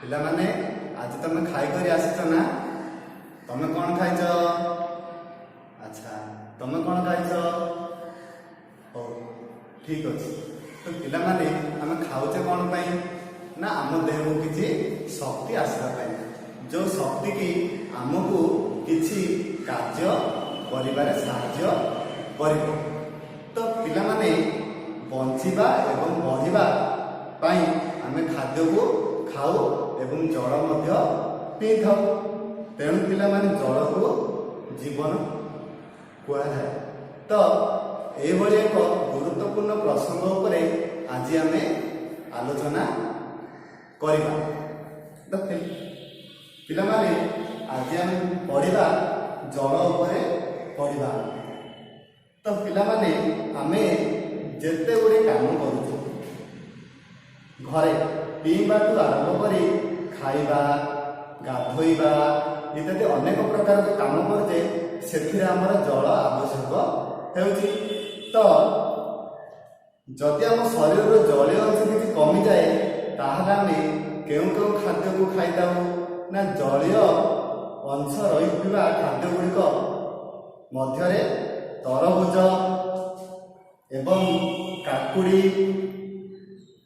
पिला माने आज तुम खाई कर आसिच ना तुम कौन खाइच अच्छा तुम कौन खाइच हो ठीक अच्छे तो पिला माने आम खाऊचे कौन पाई ना आम देह को किसी शक्ति आसवा जो शक्ति की आमको किसी कार्य करिबारे साहाय्य करिबो तो पिला माने बंचिबा एवं बढ़िबा पाई आमे खाद्य को खाऊ एवं जल मध्य पी थाऊ तेणु पिला माने जल को जीवन कुआए तो एभली एक गुरुत्वपूर्ण प्रसंग उपरे आज आमे आलोचना करिबा तो पिला माने आज आमे पढ़िबा जल उपरे पढ़िबा तो पिला माने आमे जेते गुड़े काम करूँ घरे पीवा आरंभ कर खाइबा गाधोइबा इत्यादि अनेक प्रकार काम करजे से आमर जल आवश्यक होउची तो जदि आम शरीर जलीय अंश किसी कमी जाए ताहले आमे केउ केउ खाद्य को खाइदाऊ ना जलीय अंश रही खाद्य गुड़िक मध्यरे तरबुज एवं काकुड़ी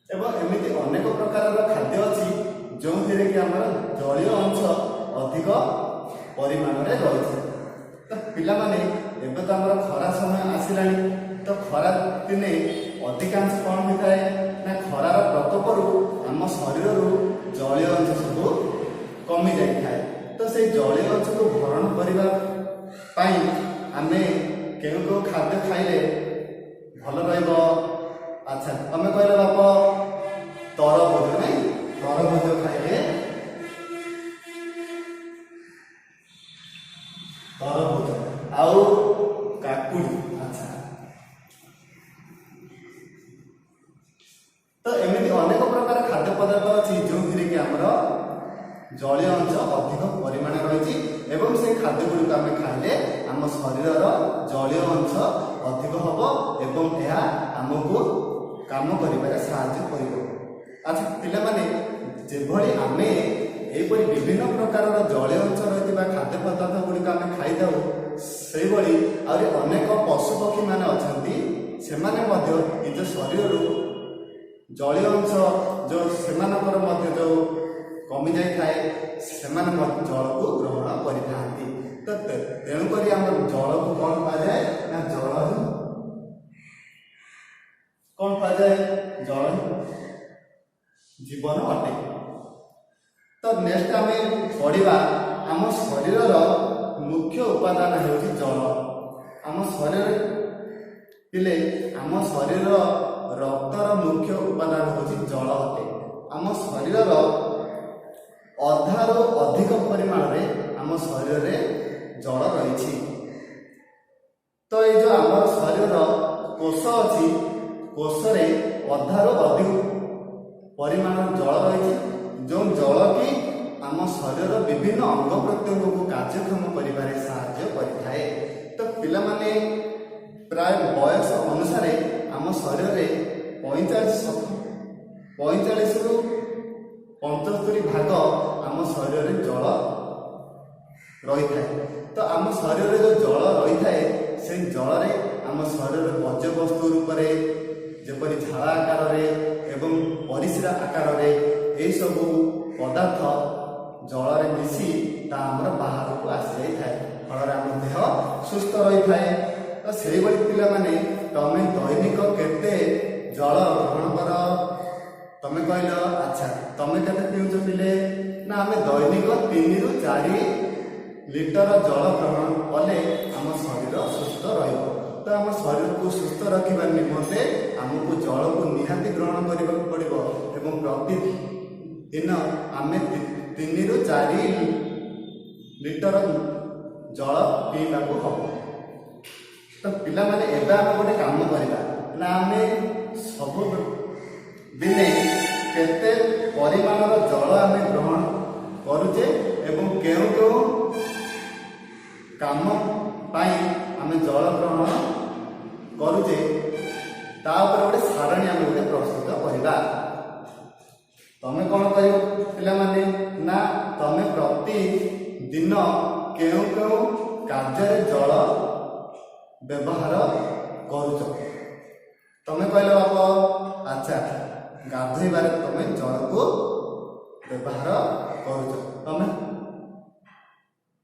एवं एमती अनेक प्रकार खाद्य अच्छी जो थी कि आम जलीय अंश अधिक परिमाण में रही तो पिला माने एबे तो आम खरा समय आसला तो खरा दिने अधिकांश कौन होता है ना खरार प्रकोपर आम शरीर जलीय अंश सब कमी जाए तो से जलीय अंश को भरण करने आमे केउ खाद्य खाइले भल रहिबो अच्छा तुम कहले बाप तरबुज नहीं तरबुज खाइले तरबुज आउ काकुड़ी अच्छा तो एमती अनेक प्रकार खाद्य पदार्थ अच्छी जो कि आमर जलीय अंश अधिक परिमाण रही एवं से खाद्य गुड़िक आम खाइले आम शरीर जलीय अंश अधिक हम एवं यह आमको काम करिबारे साहाय्य करिबो अच्छा पिला माने जेभली आमे एपरि विभिन्न प्रकार जलीय अंश रहिबा खाद्य पदार्थ गुड़िक आम खाइदाऊ से भली आउरी अनेक पशु पक्षी माने अछंती सेमाने मध्य निज शरीर जलीय अंश जो सेमानकर मध्य जो कमी जाए से जल को ग्रहण करि तो तेणुक आम जल को कौन पाए ना जल कौन पाए जल जीवन अटे तो नेक्स्ट आम पढ़ा आम शरीर मुख्य उपादान हो जल आम शरीर पिले आम शरीर रक्तर मुख्य उपादान हो जल अटे आम शरीर अधारू अधिक परिमाण में आम शरीर में जल रही तो ये जो आम शरीर कोष अच्छी कोषर अधारू अधिक परिमाण जल रही जो जल की आम शरीर विभिन्न अंग प्रत्यंग को कार्यक्षम करिबारे साहाय्य करिथाए तो पिला माने प्राय बयस अनुसार आम शरीर में 45 रु 75 भाग आम शरीर जल रही है तो आम शरीर जो जल रही है से जल आम शरीर बज्य वस्तु रूप में जपरी झाड़ा आकार एवं परिस्रा आकार यही सब पदार्थ जल मिसी आमर बाहर को आसी जाए फल आम देह सुस्थ रही है तो से पिला माने तमें दैनिक केते जल ग्रहण कर तमें कहल अच्छा तमें केते पीउछ पिले ना आम दैनिक 3 रु 4 लिटर जल ग्रहण कले आम शरीर सुस्थ रहिबो तो आम शरीर को सुस्थ रखा निमंते आमको जल को निहाती ग्रहण करने पड़ो एवं प्रतिदिन आम 3 रु 4 लिटर जल पीवा हम तो पिला माने एबे आम गोटे काम करवा ना आम सब दिने केते परिमाणर जल आम ग्रहण करुचे एवं केउ केउ काम पाई आम जल ग्रहण करुचे ता ऊपर गोटे सारणी आम गोटे प्रस्तुत करवा तमें कौन कर ପିଲାମାନେ ନା ତମେ ପ୍ରତିଦିନ କେଉଁ କେଉଁ କାର୍ଯ୍ୟରେ ଜଳ ବ୍ୟବହାର କରୁଛ? ତମେ କହିଲ ବାପ, ଆଚ୍ଛା ଗାଧୋଇବାରେ ତମେ ଜଳକୁ ବ୍ୟବହାର କରୁଛ, ତମେ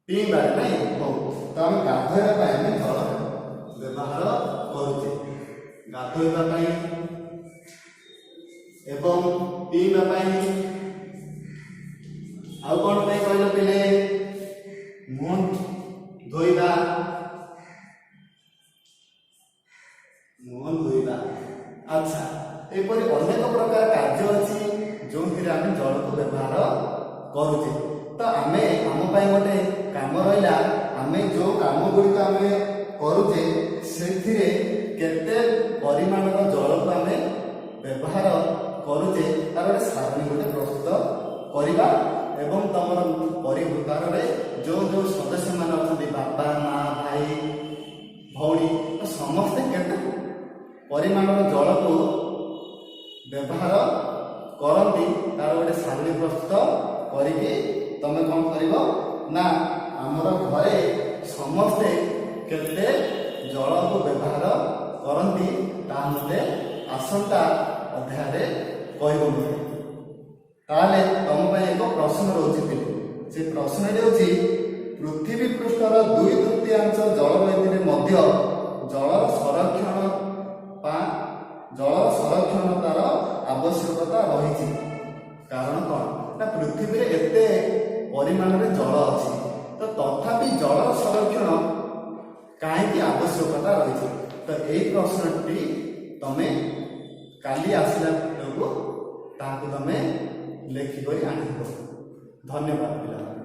ପିଇବାରେ ନାଇଁ। ହଉ, ତ ଆମେ ଗାଧୋଇବା ପାଇଁ ଆମେ ଜଳ ବ୍ୟବହାର କରୁଛେ, ଗାଧୋଇବା ପାଇଁ ଏବଂ ପିଇବା ପାଇଁ। ଆଉ କଣ ପାଇଁ କହିଲ ପିଲେ? ମୁହଁ ଧୋଇବା, ମୁହଁ ଧୋଇବା। ଆଚ୍ଛା, ଏପରି ଅନେକ ପ୍ରକାର କାର୍ଯ୍ୟ ଅଛି ଯେଉଁଥିରେ ଆମେ ଜଳକୁ ବ୍ୟବହାର କରୁଛେ। ତ ଆମେ ଆମ ପାଇଁ ଗୋଟେ କାମ ରହିଲା, ଆମେ ଯେଉଁ କାମ ଗୁଡ଼ିକ ଆମେ କରୁଛେ ସେଥିରେ କେତେ ପରିମାଣର ଜଳକୁ ଆମେ ବ୍ୟବହାର କରୁଛେ ତାର ଗୋଟେ ସାରଣୀ ଗୋଟେ ପ୍ରସ୍ତୁତ କରିବା ଏବଂ ତମର ପରିବାରରେ ଯେଉଁ ଯେଉଁ ସଦସ୍ୟମାନେ ଅଛନ୍ତି, ବାପା ମା ଭାଇ ଭଉଣୀ, ସମସ୍ତେ କେତେ ପରିମାଣର ଜଳକୁ ବ୍ୟବହାର କରନ୍ତି ତାର ଗୋଟେ ସାରଣୀ ପ୍ରସ୍ତୁତ କରିକି ତମେ କଣ କରିବ ନା ଆମର ଘରେ ସମସ୍ତେ କେତେ ଜଳକୁ ବ୍ୟବହାର କରନ୍ତି ତାହା ମୋତେ ଆସନ୍ତା ଅଧ୍ୟାୟରେ କହିବ। ତାହେଲେ ତମ ପାଇଁ ଏକ ପ୍ରଶ୍ନ ରହୁଛି ପିଲେ, ସେ ପ୍ରଶ୍ନଟି ହେଉଛି ପୃଥିବୀ ପୃଷ୍ଠର 2/3 ଜଳ ରହିଥିଲେ ମଧ୍ୟ ଜଳର ସଂରକ୍ଷଣତାର ଆବଶ୍ୟକତା ରହିଛି। କାରଣ କଣ ନା ପୃଥିବୀରେ ଏତେ ପରିମାଣରେ ଜଳ ଅଛି, ତ ତଥାପି ଜଳର ସଂରକ୍ଷଣ କାହିଁକି ଆବଶ୍ୟକତା ରହିଛି? ତ ଏଇ ପ୍ରଶ୍ନଟି ତମେ କାଲି ଆସିଲା ବେଳକୁ ତାହାକୁ ତମେ ଲେଖିକରି ଆଣିବ। ଧନ୍ୟବାଦ ପିଲାମାନେ।